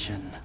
dimension.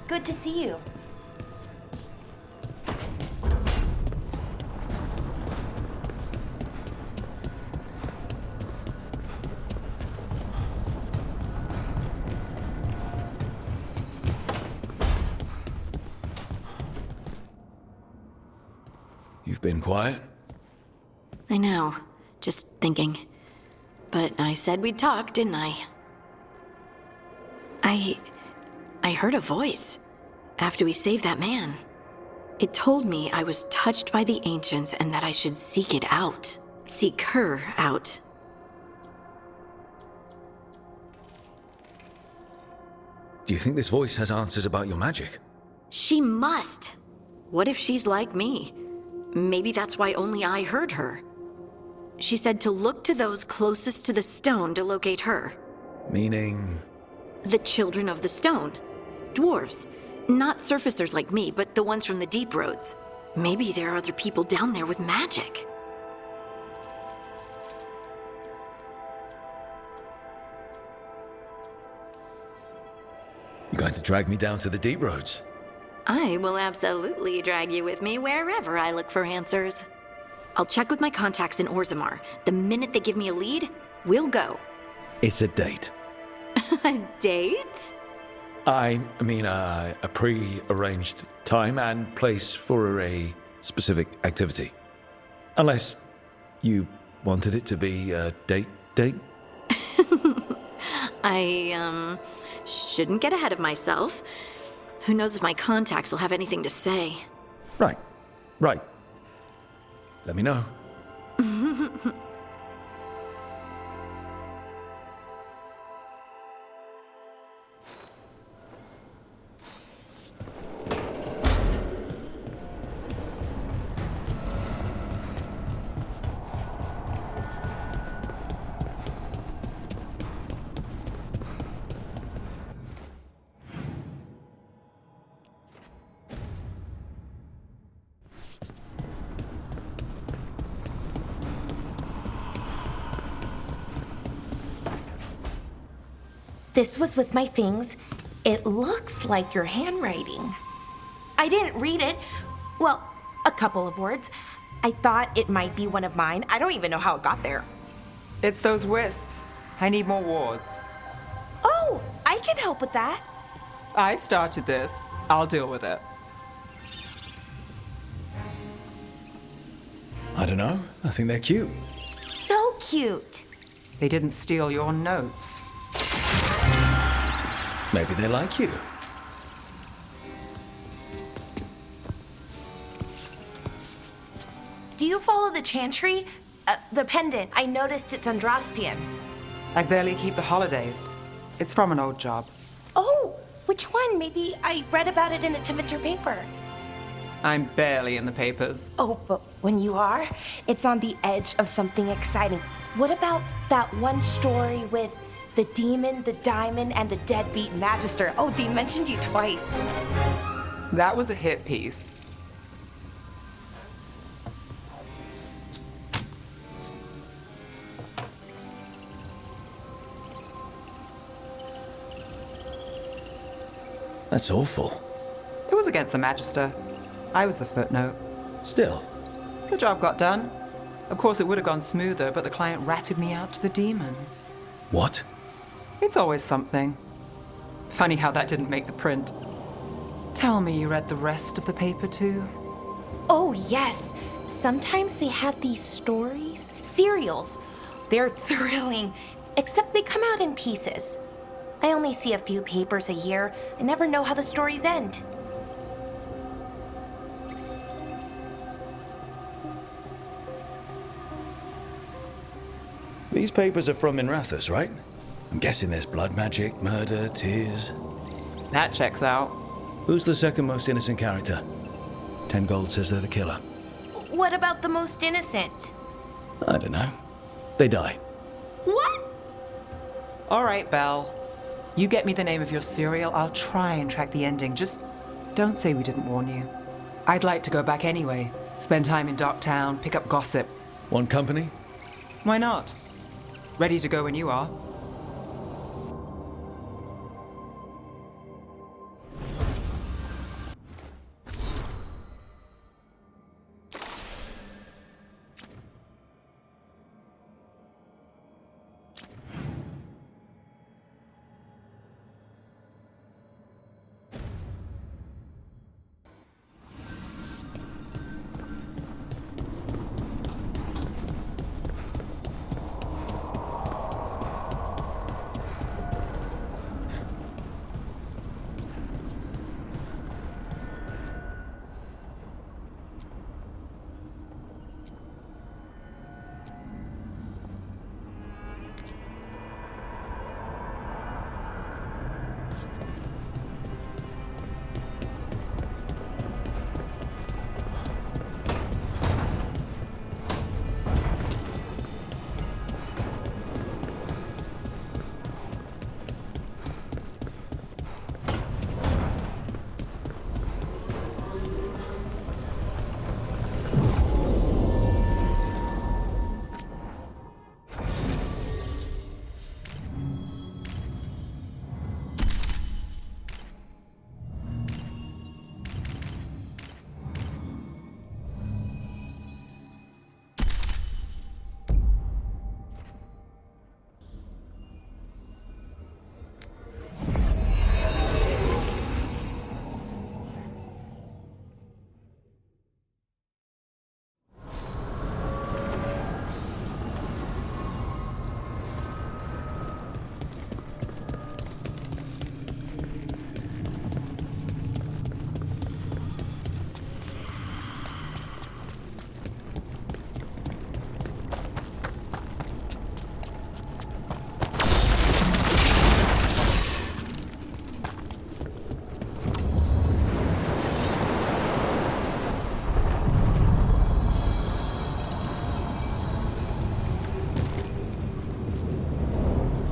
Good to see you. You've been quiet? I know. Just thinking. But I said we'd talk, didn't I? I heard a voice after we saved that man. It told me I was touched by the ancients and that I should seek it out. Seek her out. Do you think this voice has answers about your magic? She must. What if she's like me? Maybe that's why only I heard her. She said to look to those closest to the stone to locate her. Meaning? The children of the stone. Dwarves. Not surfacers like me, but the ones from the deep roads. Maybe there are other people down there with magic. You're going to drag me down to the deep roads? I will absolutely drag you with me wherever I look for answers. I'll check with my contacts in Orzammar. The minute they give me a lead, we'll go. It's a date. A date? I mean, a pre-arranged time and place for a specific activity. Unless you wanted it to be a date? I, shouldn't get ahead of myself. Who knows if my contacts will have anything to say. Right. Let me know. This was with my things. It looks like your handwriting. I didn't read it. Well, a couple of words. I thought it might be one of mine. I don't even know how it got there. It's those wisps. I need more wards. Oh, I can help with that. I started this. I'll deal with it. I don't know. I think they're cute. So cute. They didn't steal your notes. Maybe they like you. Do you follow the chantry? The pendant. I noticed it's Andrastian. I barely keep the holidays. It's from an old job. Oh, which one? Maybe I read about it in a Timenter paper. I'm barely in the papers. Oh, but when you are, it's on the edge of something exciting. What about that one story with the demon, the diamond, and the deadbeat magister? Oh, they mentioned you twice. That was a hit piece. That's awful. It was against the magister. I was the footnote. Still. The job got done. Of course, it would have gone smoother, but the client ratted me out to the demon. What? It's always something. Funny how that didn't make the print. Tell me you read the rest of the paper too? Oh, yes. Sometimes they have these stories, serials. They're thrilling, except they come out in pieces. I only see a few papers a year. I never know how the stories end. These papers are from Minrathous, right? I'm guessing there's blood magic, murder, tears. That checks out. Who's the second most innocent character? 10 gold says they're the killer. What about the most innocent? I don't know. They die. What? All right, Belle. You get me the name of your serial, I'll try and track the ending. Just don't say we didn't warn you. I'd like to go back anyway. Spend time in Docktown, pick up gossip. One company? Why not? Ready to go when you are.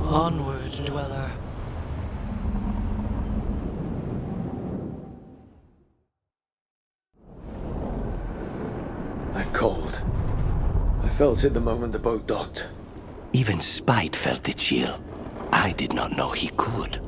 Onward, dweller. I'm cold. I felt it the moment the boat docked. Even Spite felt the chill. I did not know he could.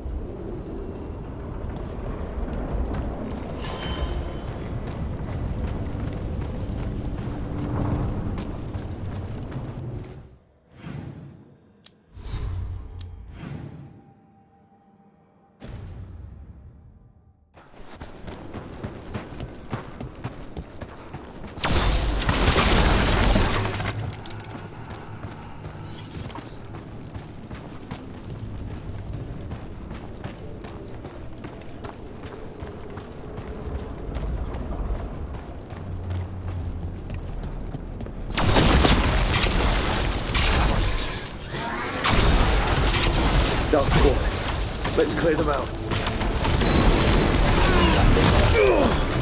Dark Squad. Let's clear them out.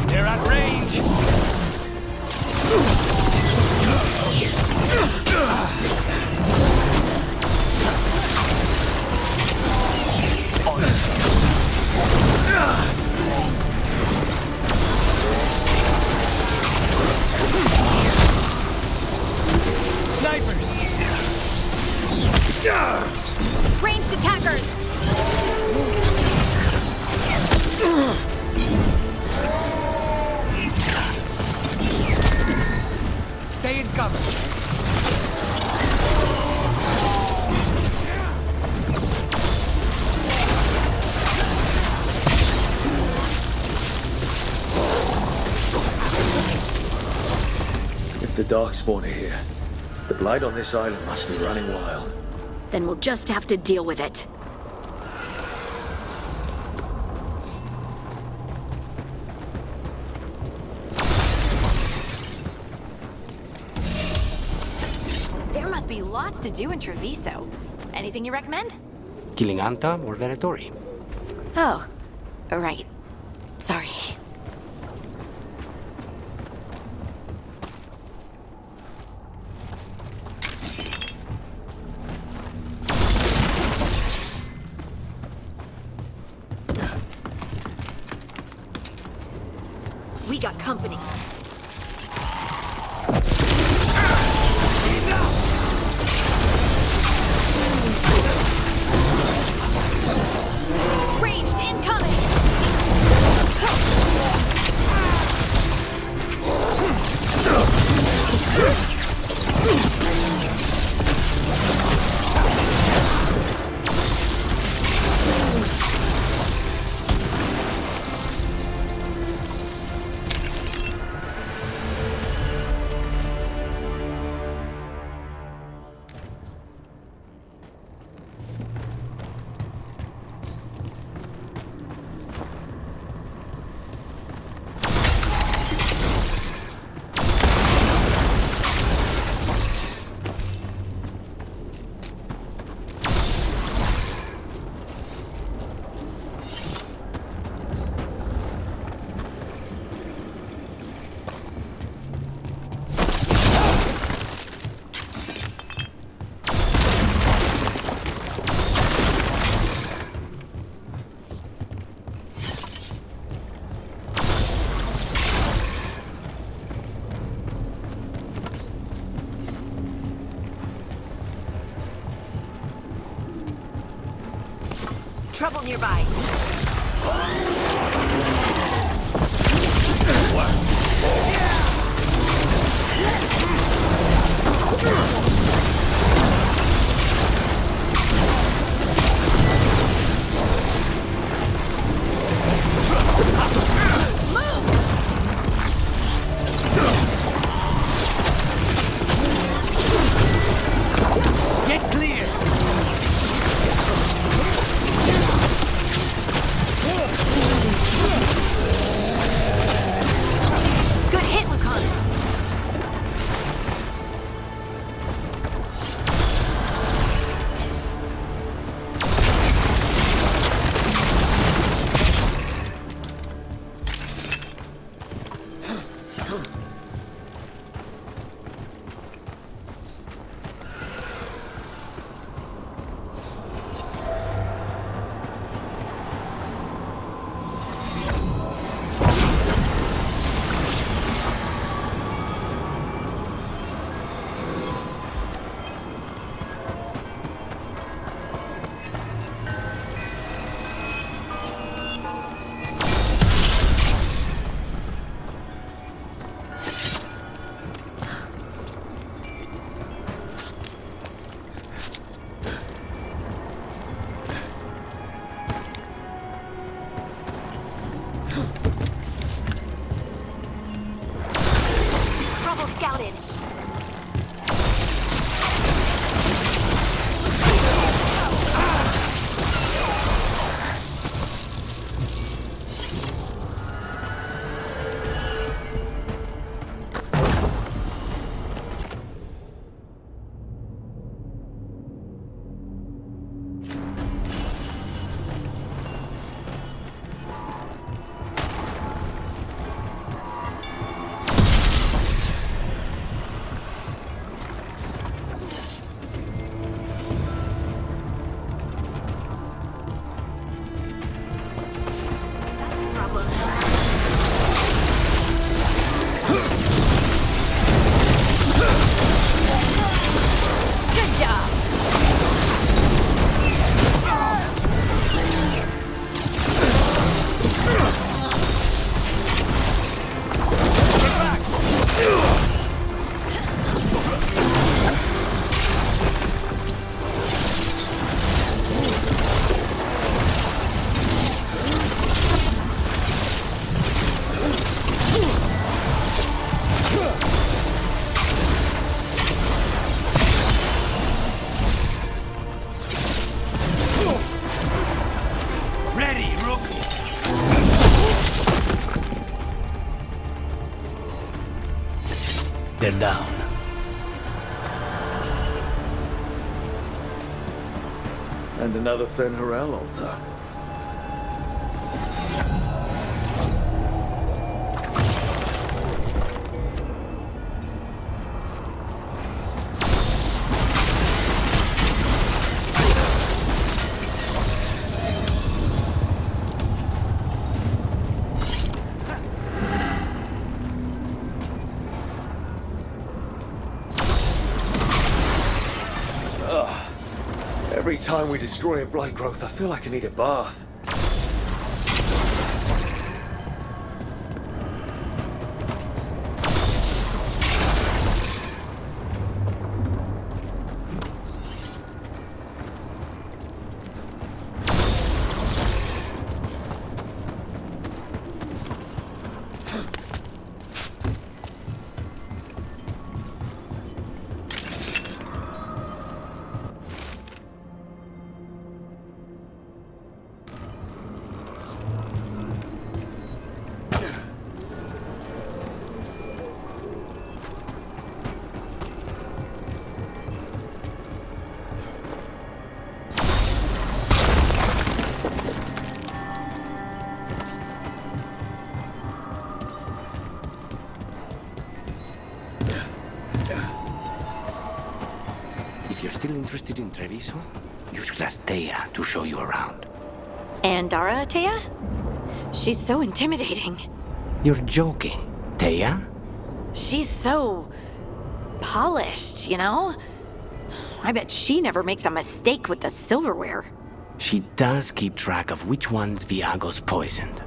They're at range! Snipers! Ranged attackers! Stay in cover. If the Darkspawn are here, the blight on this island must be running wild. Then we'll just have to deal with it. There must must be lots to do in Treviso. Anything you recommend? Killing Anta or Venatori? Oh, right. Sorry. We got company. Ranged incoming! Trouble nearby. Get clear! Good hit, Lucanus. And another Fen'Harel altar. Every time we destroy a blight growth, I feel like I need a bath. If you're still interested in Treviso, use Glastea to show you around. And Dara, Taya? She's so intimidating. You're joking, Taya? She's so polished, you know? I bet she never makes a mistake with the silverware. She does keep track of which ones Viago's poisoned.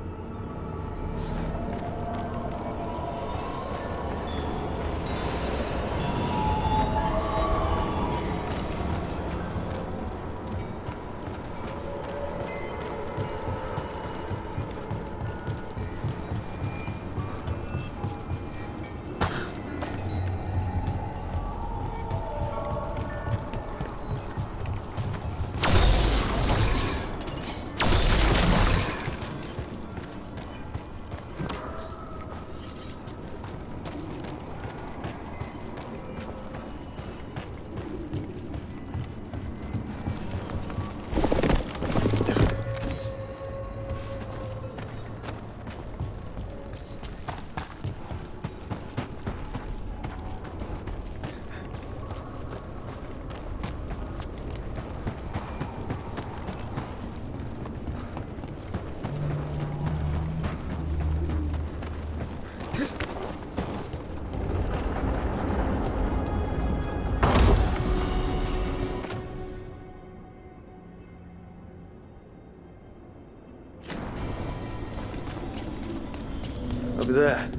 Over there.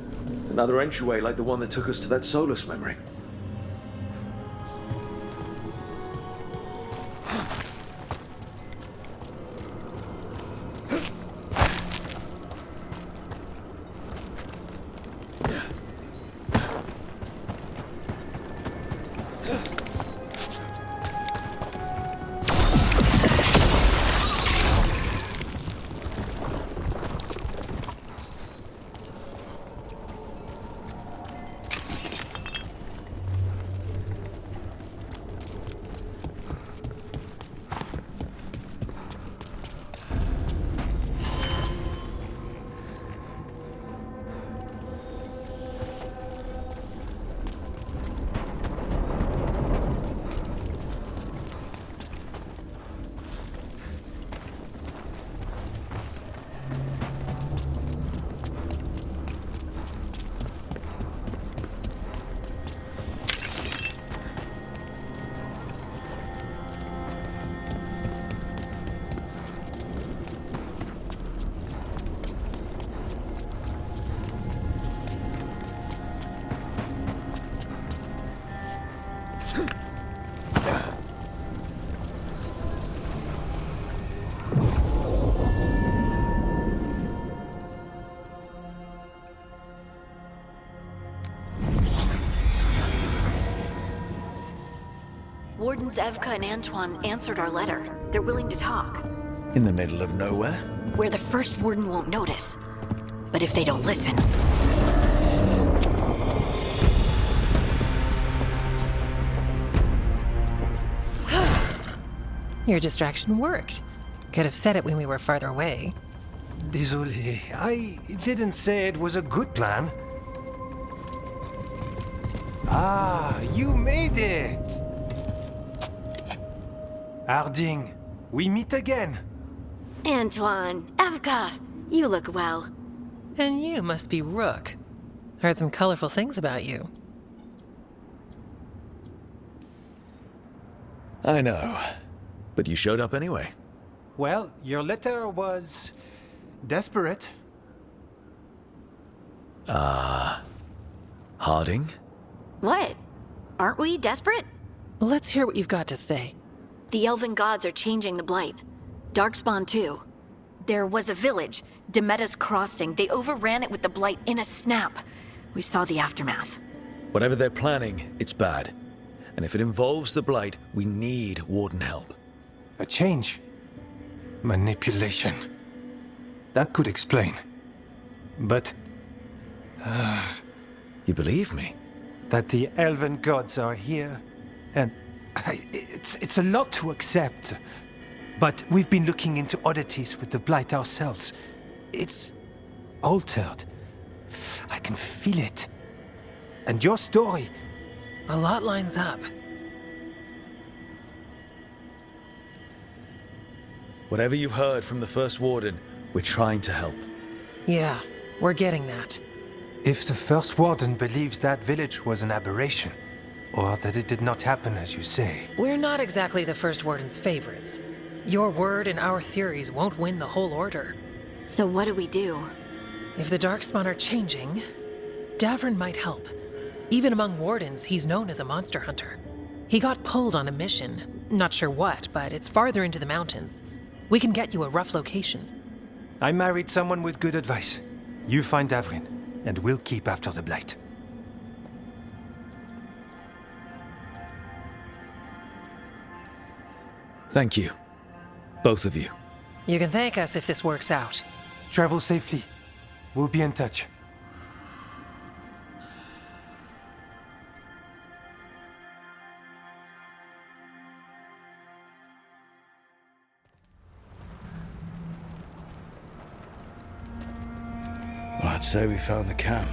Another entryway like the one that took us to that Solus memory. Wardens Evka and Antoine answered our letter. They're willing to talk. In the middle of nowhere? Where the first warden won't notice. But if they don't listen... Your distraction worked. Could have said it when we were farther away. Désolé, I didn't say it was a good plan. Ah, you made it! Harding, we meet again. Antoine, Evka, you look well. And you must be Rook. Heard some colorful things about you. I know. But you showed up anyway. Well, your letter was desperate. Harding? What? Aren't we desperate? Let's hear what you've got to say. The elven gods are changing the blight. Darkspawn too. There was a village, Demeta's Crossing. They overran it with the blight in a snap. We saw the aftermath. Whatever they're planning, it's bad. And if it involves the Blight, we need Warden help. A change. Manipulation. That could explain. But You believe me? that the elven gods are here, and it's a lot to accept. But we've been looking into oddities with the Blight ourselves. It's altered. I can feel it. And your story, A lot lines up. Whatever you've heard from the First Warden, we're trying to help. Yeah, we're getting that. if the First Warden believes that village was an aberration, or that it did not happen as you say, We're not exactly the First Warden's favorites. Your word and our theories won't win the whole order. So what do we do? If the Darkspawn are changing, Davrin might help. Even among wardens, he's known as a monster hunter. He got pulled on a mission. Not sure what, but it's farther into the mountains. We can get you a rough location. I married someone with good advice. You find Davrin, and we'll keep after the Blight. Thank you. Both of you. You can thank us if this works out. Travel safely. We'll be in touch. Well, I'd say we found the camp.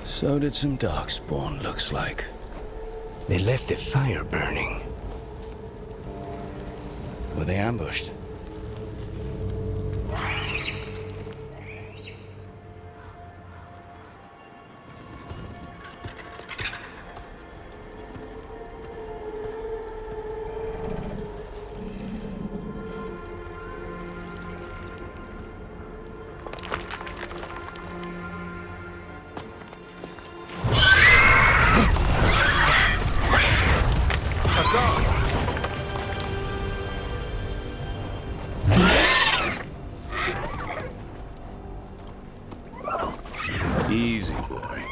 So did some Darkspawn, looks like. They left the fire burning. Were they ambushed? Easy, boy.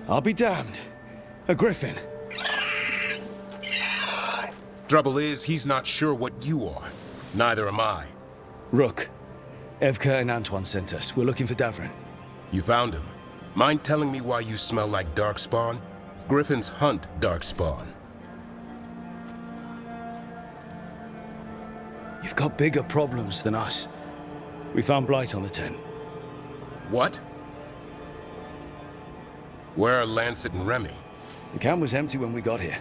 I'll be damned. A griffin. Trouble is, he's not sure what you are. Neither am I. Rook. Evka and Antoine sent us. We're looking for Davrin. You found him. Mind telling me why you smell like Darkspawn? Griffins hunt Darkspawn. You've got bigger problems than us. We found Blight on the tent. What? Where are Lancet and Remy? The camp was empty when we got here.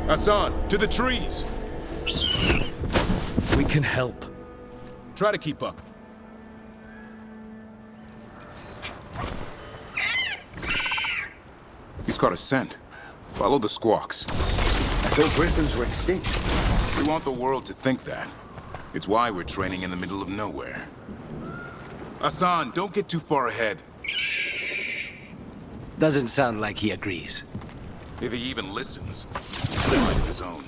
Hassan, to the trees! We can help. Try to keep up. He's caught a scent. Follow the squawks. I thought griffins were extinct. We want the world to think that. It's why we're training in the middle of nowhere. Hassan, don't get too far ahead. Doesn't sound like he agrees. If he even listens. He's a mind of his own.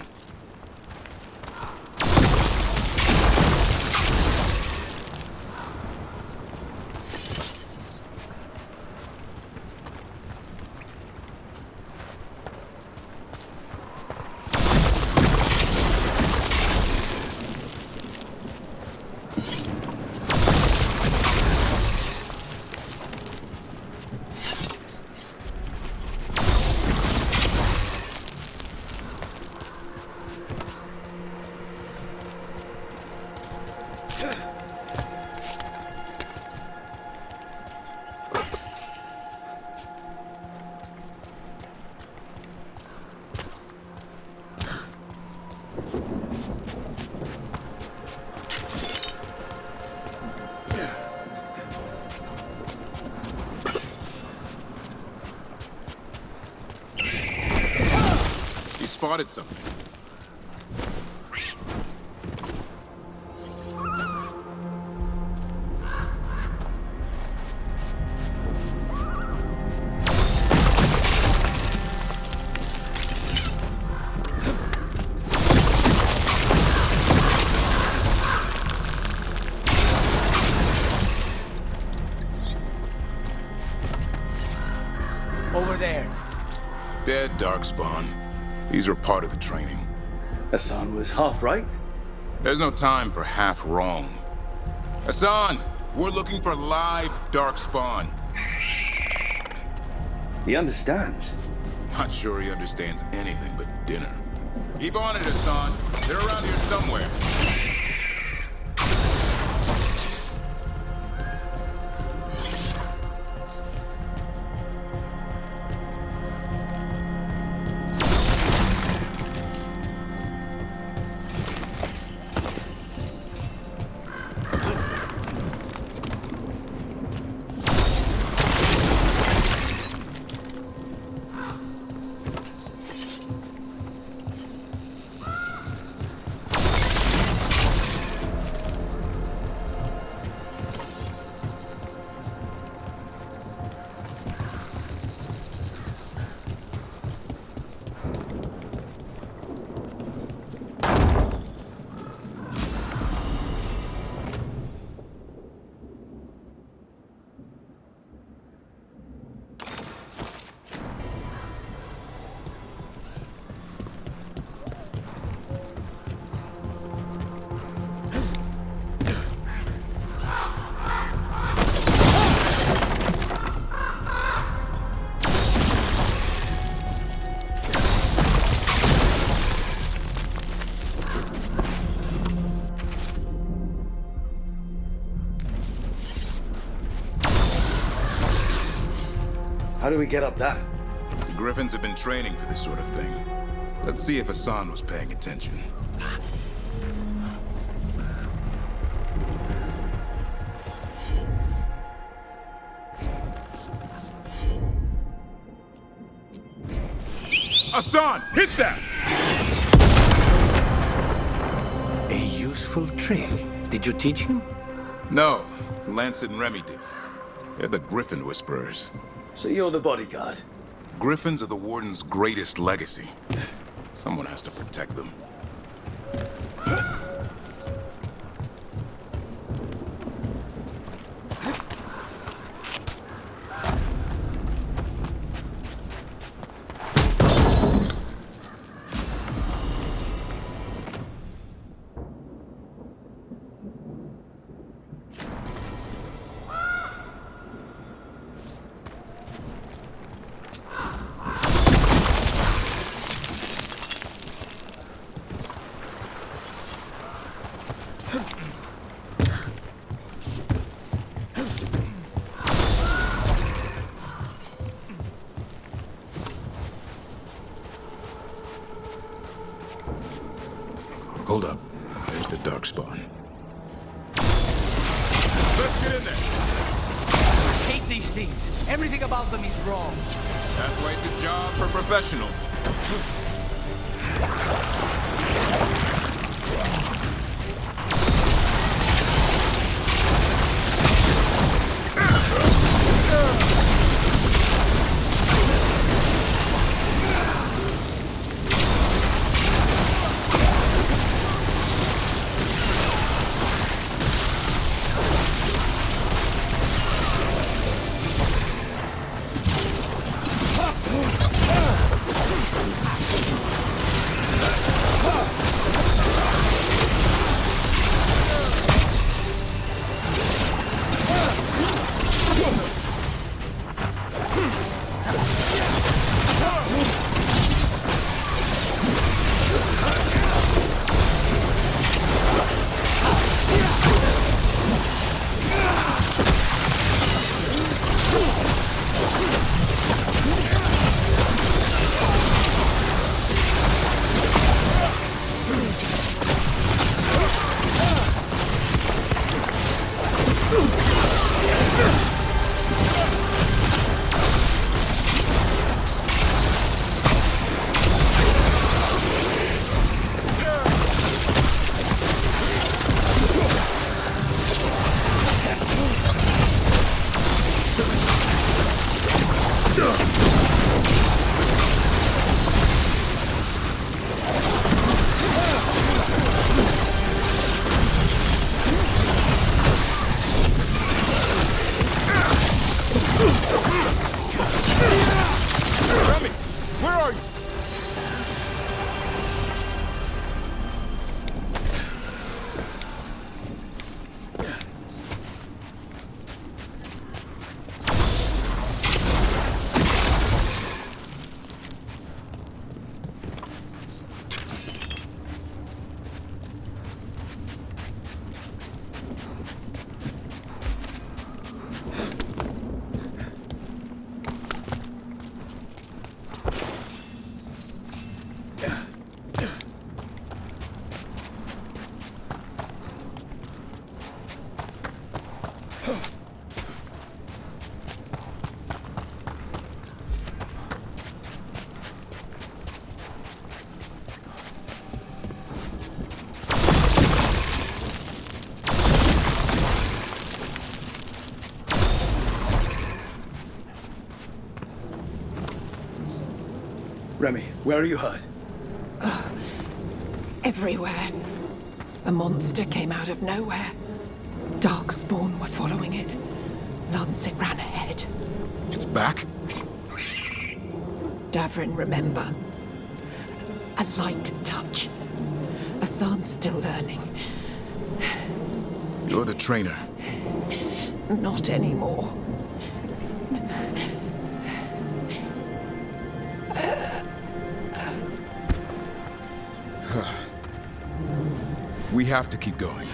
spotted something. Over there. Dead, Darkspawn. These are part of the training. Hassan was half right. There's no time for half wrong. Hassan, we're looking for live Darkspawn. He understands. Not sure he understands anything but dinner. Keep on it, Hassan. They're around here somewhere. How do we get up that? The Griffins have been training for this sort of thing. Let's see if Hassan was paying attention. Hassan, hit that! A useful trick. Did you teach him? No, Lancet and Remy did. They're the Griffin Whisperers. So you're the bodyguard. Griffins are the Warden's greatest legacy. Someone has to protect them. Hold up. There's the Darkspawn. Let's get in there. I hate these things. Everything about them is wrong. That's why it's a job for professionals. Remy, where are you hurt? Everywhere. A monster came out of nowhere. Darkspawn were following it. Lancet ran ahead. It's back? Davrin, remember. A light touch. Hassan's still learning. You're the trainer. Not anymore. We have to keep going.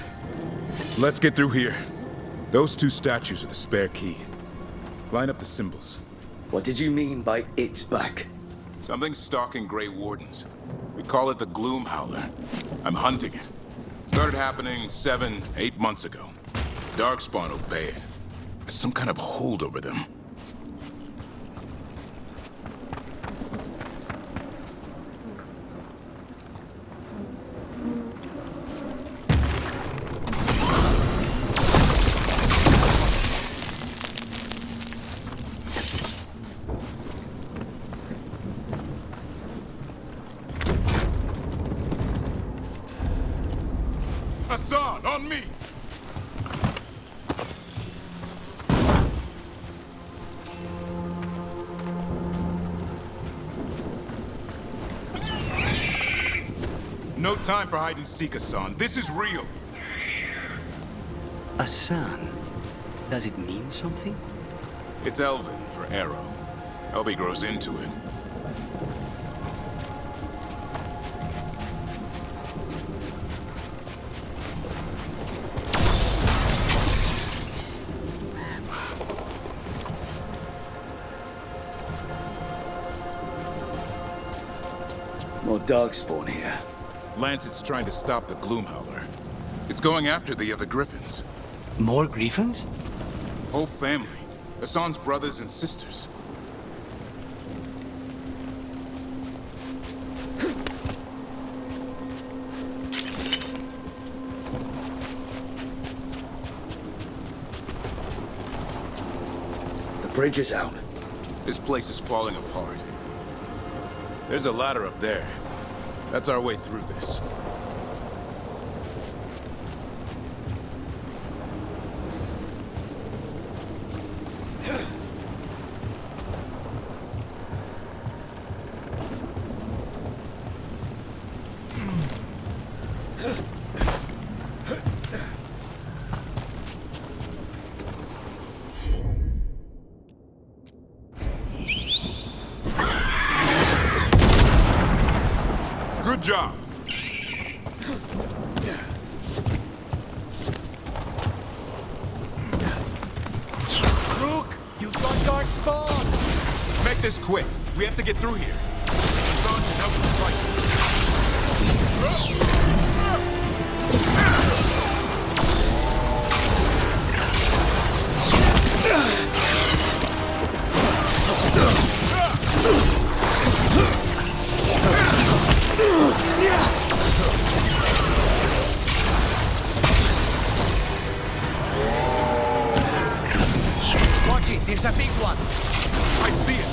Let's get through here. Those two statues are the spare key. Line up the symbols. What did you mean by it's back? Something's stalking Grey Wardens. We call it the Gloom Howler. I'm hunting it. Started happening 7, 8 months ago. Darkspawn obey it. There's some kind of hold over them. Hassan, on me! No time for hide and seek, Hassan. This is real. Hassan? Does it mean something? It's Elven for arrow. Hope he grows into it. More Darkspawn here. Lancet's trying to stop the Gloom Howler. It's going after the other Griffins. More Griffins? Whole family. Hassan's brothers and sisters. The bridge is out. This place is falling apart. There's a ladder up there. That's our way through this. Good job. Rook, you've got Darkspawn! Make this quick. We have to get through here. Hassan can help us fight. Watch it, there's a big one! I see it.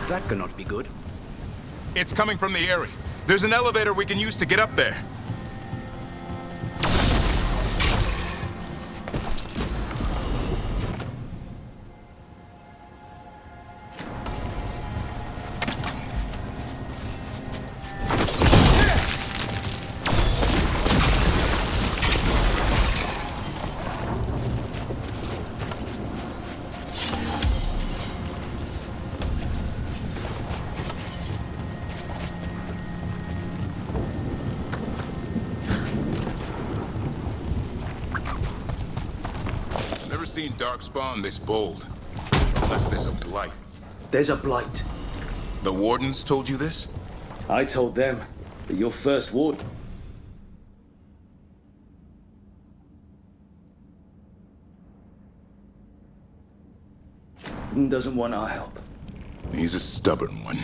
That cannot be good. It's coming from the area. There's an elevator we can use to get up there. Never seen Darkspawn this bold. Unless there's a blight. There's a blight. The Wardens told you this? I told them that your first warden doesn't want our help. He's a stubborn one.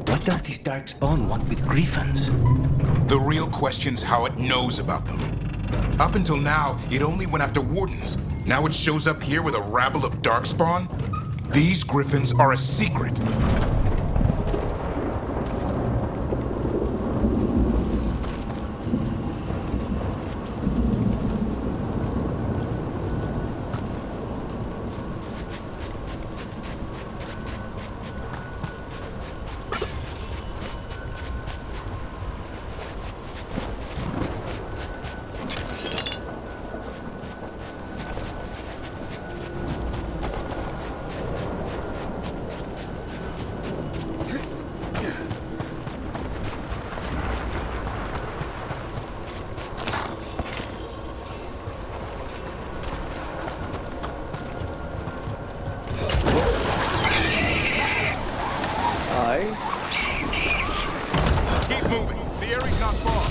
What does this Darkspawn want with Griffins? The real question's how it knows about them. Up until now, it only went after Wardens. Now it shows up here with a rabble of Darkspawn? These Griffins are a secret. Keep moving. The area's not far.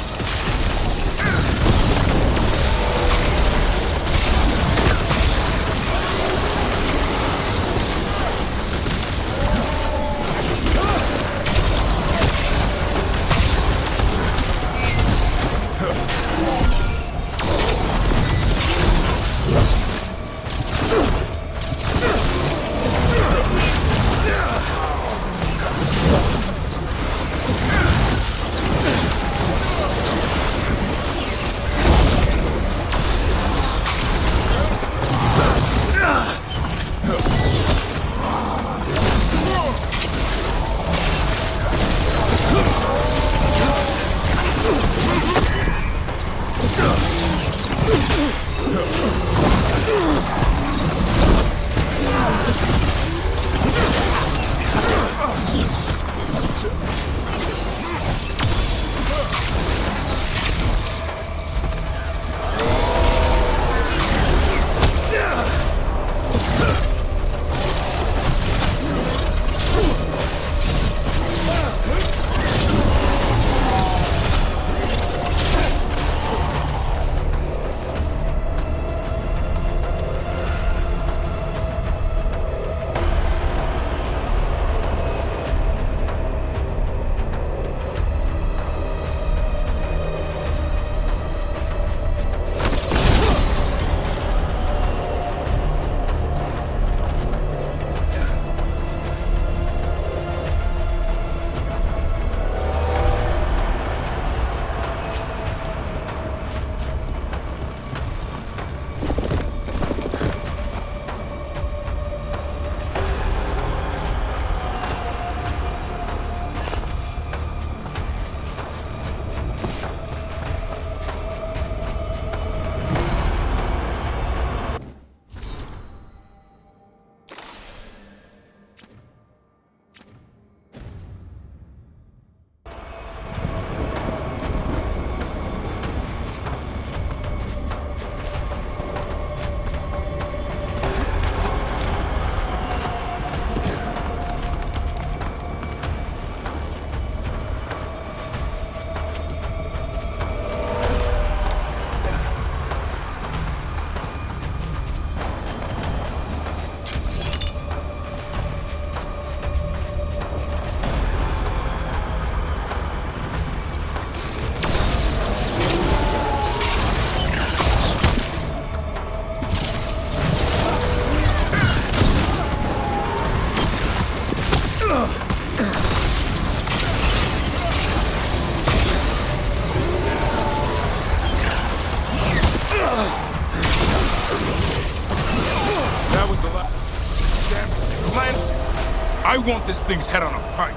I want this thing's head on a pike.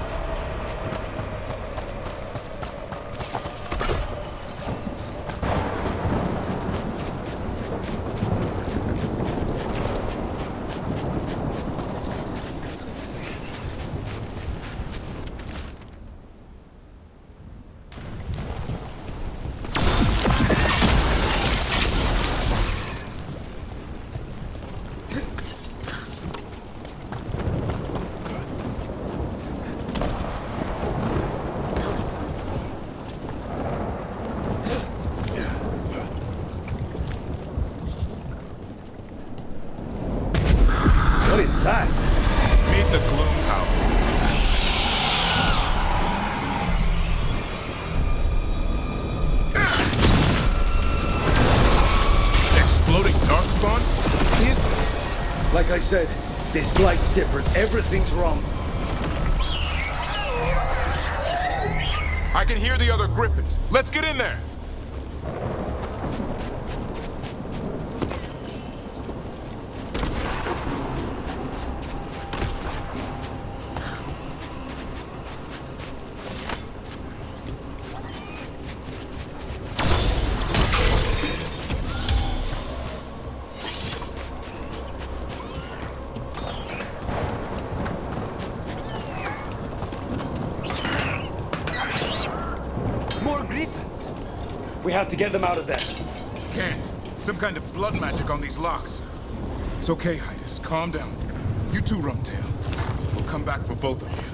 What is that? Meet the Gloom Howler. Exploding darkspawn? What is this? Like I said, this blight's different. Everything's wrong. I can hear the other Griffins. Let's get in there. More griffins! We have to get them out of there. Can't. Some kind of blood magic on these locks. It's okay, Hydas. Calm down. You too, Rumtail. We'll come back for both of you.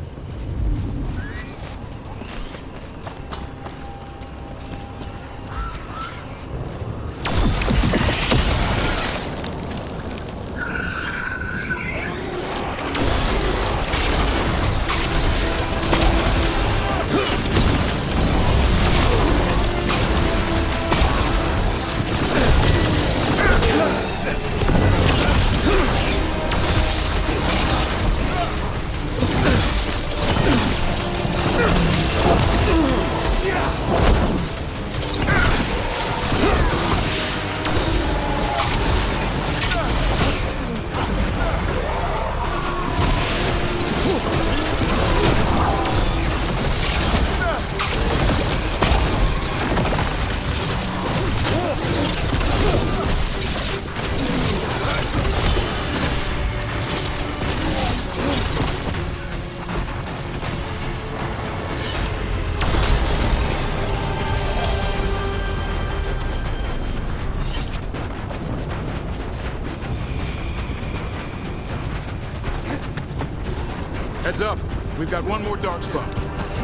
Heads up. We've got one more dark spot.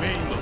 Main look.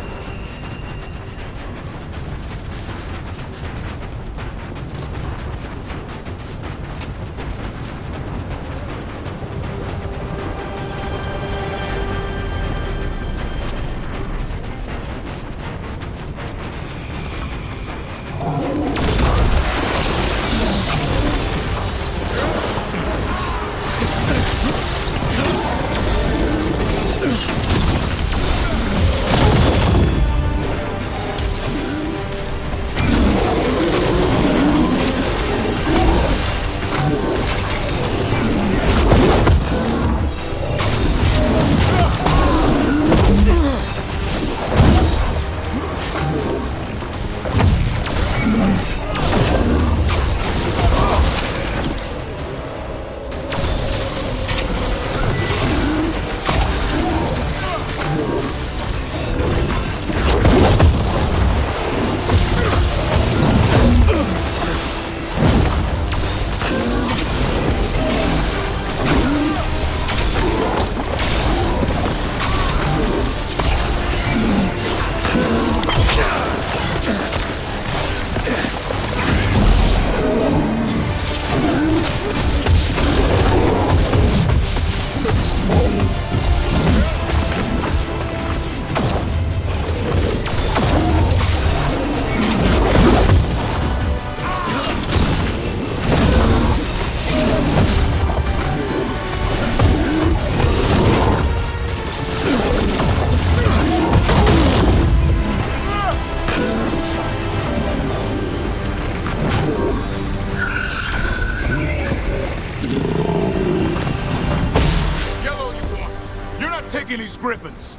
griffins!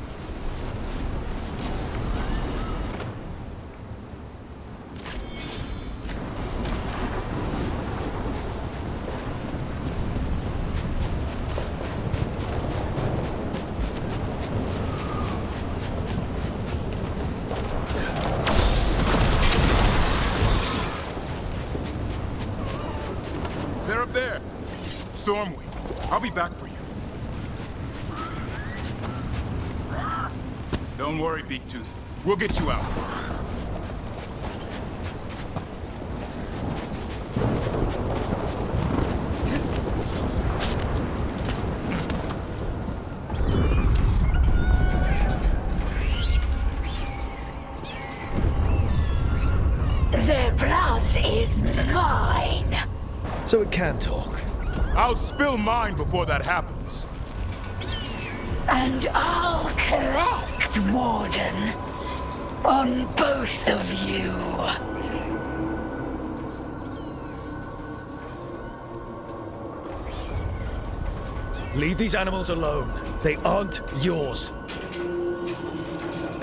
They're up there. Stormwing, I'll be back for you. Don't worry, Beaktooth. We'll get you out. Their blood is mine. So it can talk. I'll spill mine before that happens. And I'll collect, Warden, on both of you. Leave these animals alone. They aren't yours.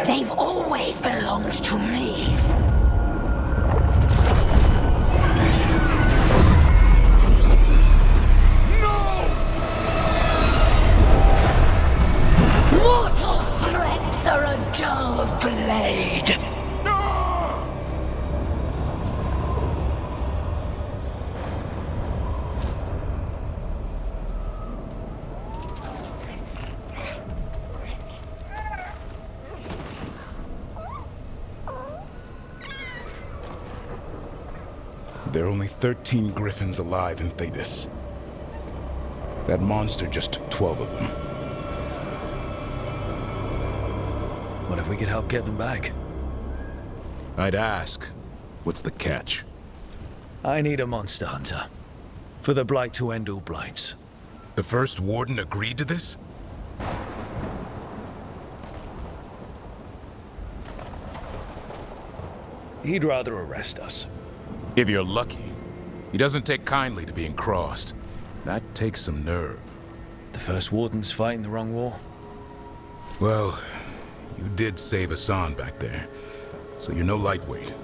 They've always belonged to me. Mortal threats are a dull blade. There are only 13 griffins alive in Thetis. That monster just took 12 of them. What if we could help get them back? I'd ask, what's the catch? I need a monster hunter. For the Blight to end all blights. The first warden agreed to this? He'd rather arrest us. If you're lucky. He doesn't take kindly to being crossed. That takes some nerve. The first warden's fighting the wrong war. Well, you did save Hassan back there, so you're no lightweight.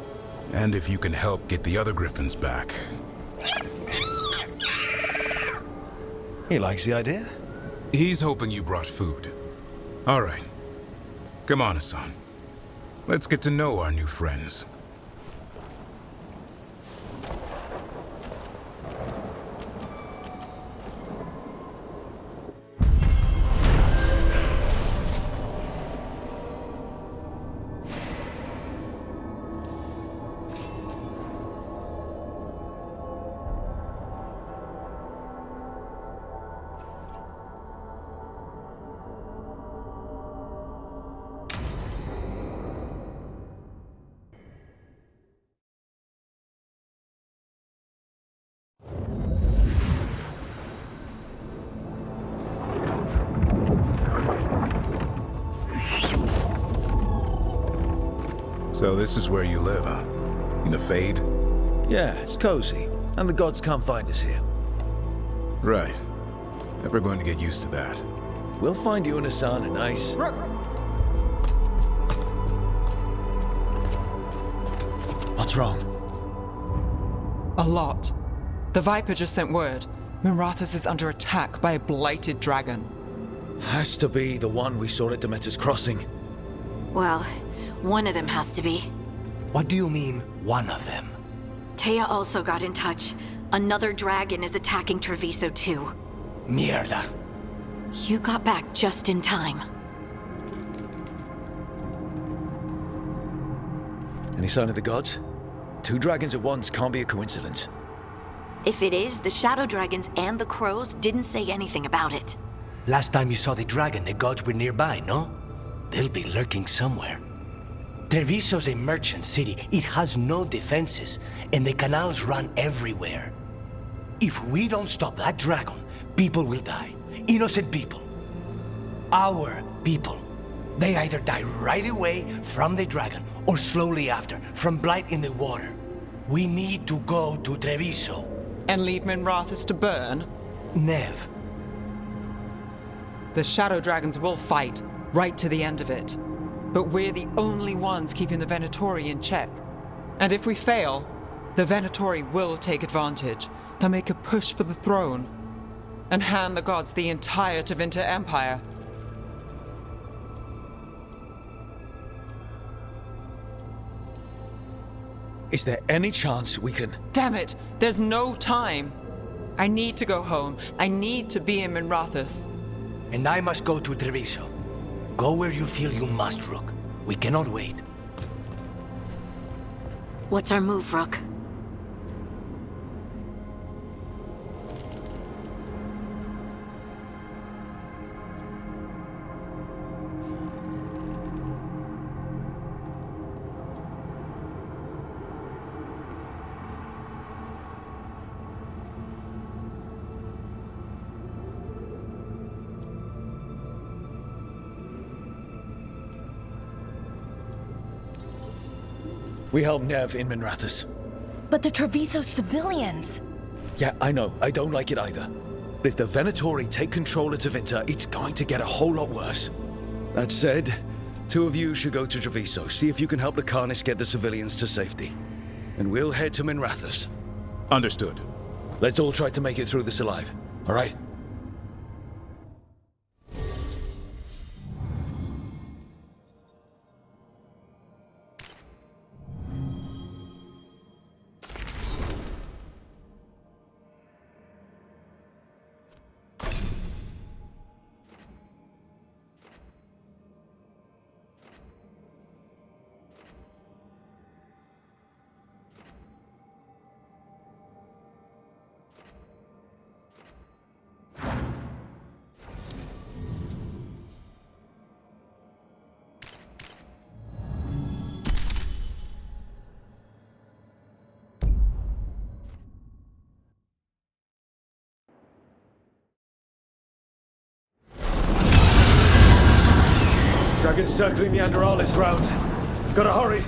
And if you can help get the other griffins back... He likes the idea. He's hoping you brought food. All right. Come on, Hassan. Let's get to know our new friends. So this is where you live, huh? In the Fade? Yeah, it's cozy. And the gods can't find us here. Right. Never going to get used to that. We'll find you and Hassan a nice... What's wrong? A lot. The Viper just sent word. Mirathas is under attack by a blighted dragon. Has to be the one we saw at Demeter's Crossing. Well, one of them has to be. What do you mean, one of them? Taya also got in touch. Another dragon is attacking Treviso too. Mierda. You got back just in time. Any sign of the gods? 2 dragons at once can't be a coincidence. If it is, the Shadow Dragons and the Crows didn't say anything about it. Last time you saw the dragon, the gods were nearby, no? They'll be lurking somewhere. Treviso's a merchant city. It has no defenses, and the canals run everywhere. If we don't stop that dragon, people will die. Innocent people. Our people. They either die right away from the dragon, or slowly after, from blight in the water. We need to go to Treviso. And leave Minrathas to burn? Nev. The Shadow Dragons will fight. right to the end of it. But we're the only ones keeping the Venatori in check. And if we fail, the Venatori will take advantage. They'll make a push for the throne and hand the gods the entire Tevinter Empire. Is there any chance we can... Damn it! There's no time! I need to go home. I need to be in Minrathous. And I must go to Treviso. Go where you feel you must, Rook. We cannot wait. What's our move, Rook? We help Nev in Minrathous. But the Treviso civilians. Yeah, I know. I don't like it either. But if the Venatori take control of Tevinter, it's going to get a whole lot worse. That said, two of you should go to Treviso, see if you can help the Carnis get the civilians to safety. And we'll head to Minrathous. Understood. Let's all try to make it through this alive, all right? Dragons circling the Anderalis grounds. Gotta hurry.